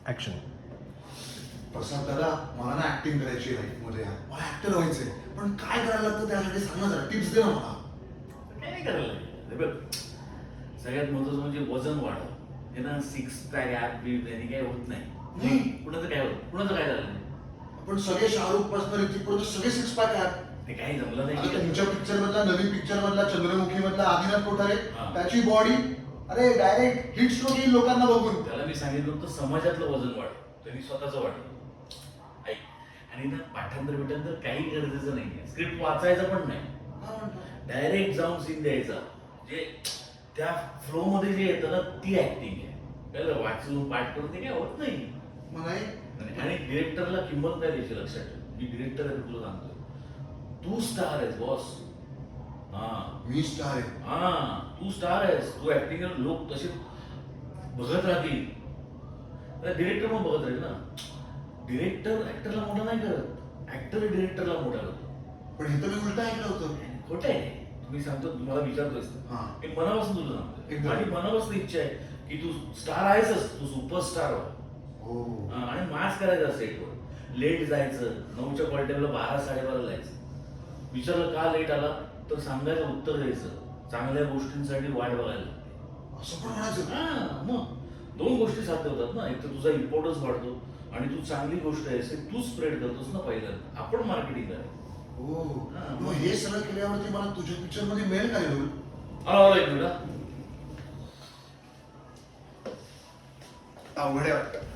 Action. प्रसाद दादा, मला ना ऍक्टिंग करायची लाईफ मध्ये यार. मला ऍक्टर व्हायचंय, पण काय करायला लागतं त्यासाठी सांग ना जरा, टिप्स दे ना मला. काय नाही करायला लागेल. बघ, सगळ्यात महत्वाचं म्हणजे वजन वाढव. हे ना सिक्स पॅक ऍप बी यांनी काही होत नाही. कुणाचं काय होत, कुणाचं काय झालं नाही. आपण सगळे शाहरुख पासून ऋतिक पर्यंत सगळे सिक्स पॅक आहेत. ते काही जमलं आता नाही. तुमच्या पिक्चर मधला, नवीन पिक्चर मधला, चंद्रमुखी मधला आदिनाथ कोठारे, हा. त्याची बॉडी अरे डायरेक्ट हिट स्ट्रोक येईल लोकांना बघून. त्याला मी सांगितलं होतं समाजातलं वजन वाढ, त्यांनी स्वतःचं वाढलं. ऐक, आणि ना पाठांतर बिठांतर काही गरजेचं नाहीये. स्क्रिप्ट वाचायचं पण नाही, काय म्हणतो? डायरेक्ट जाऊन सीन द्यायचा. जे त्या फ्लो मध्ये जे येतं ना ती ऍक्टिंग आहे. कळलं? वाचून पाठ करून ते काय होत नाही. मग नाही आणि डिरेक्टरला किंमत नाही द्यायची. लक्षात ठेव, मी डिरेक्टर आहे तुला सांगतो. तू स्टार आहेस बॉस. हा, मी स्टार आहे. हा, तू स्टार आहेस. तू ऍक्टिंग लोक तसे बघत राहतील. डिरेक्टर मग बघत राहील ना. डिरेक्टर ऍक्टरला मोठा नाही करत, ऍक्टर डिरेक्टरला मोठा करतो. पण हे तर मी उलट ऐकलं होतं. खोटं आहे. तुम्ही सांगतो, तुम्हाला विचारतोय हा. एक मनापासून तुला सांगतो. एकदम. माझी मनापासून इच्छा आहे की तू स्टार आहेसच, तू सुपरस्टार हो. हो. आणि मास करायचा सेटवर. लेट जायचं, 9च्या कॉल टाइमला 12-12:30 जायचं. विचारलं का लेट आला तर सांगायचं, उत्तर द्यायचं. चांगल्या गोष्टींसाठी वाट बघायला लागते. असं पण म्हणायचं. हा, मग 2 गोष्टी साध्य होतात ना. एक तर तुझा इम्पॉर्टन्स वाढतो आणि तू चांगली गोष्ट आहेस तू स्प्रेड करतोस ना. पहिल्यांदा आपण मार्केटिंग करायचं. हो. हा. मग हे सगळं केल्यावरती मला तुझ्या पिक्चर मध्ये मिळेल काय रोल? आला एक मिनिट. अवघड आहे वाटतं.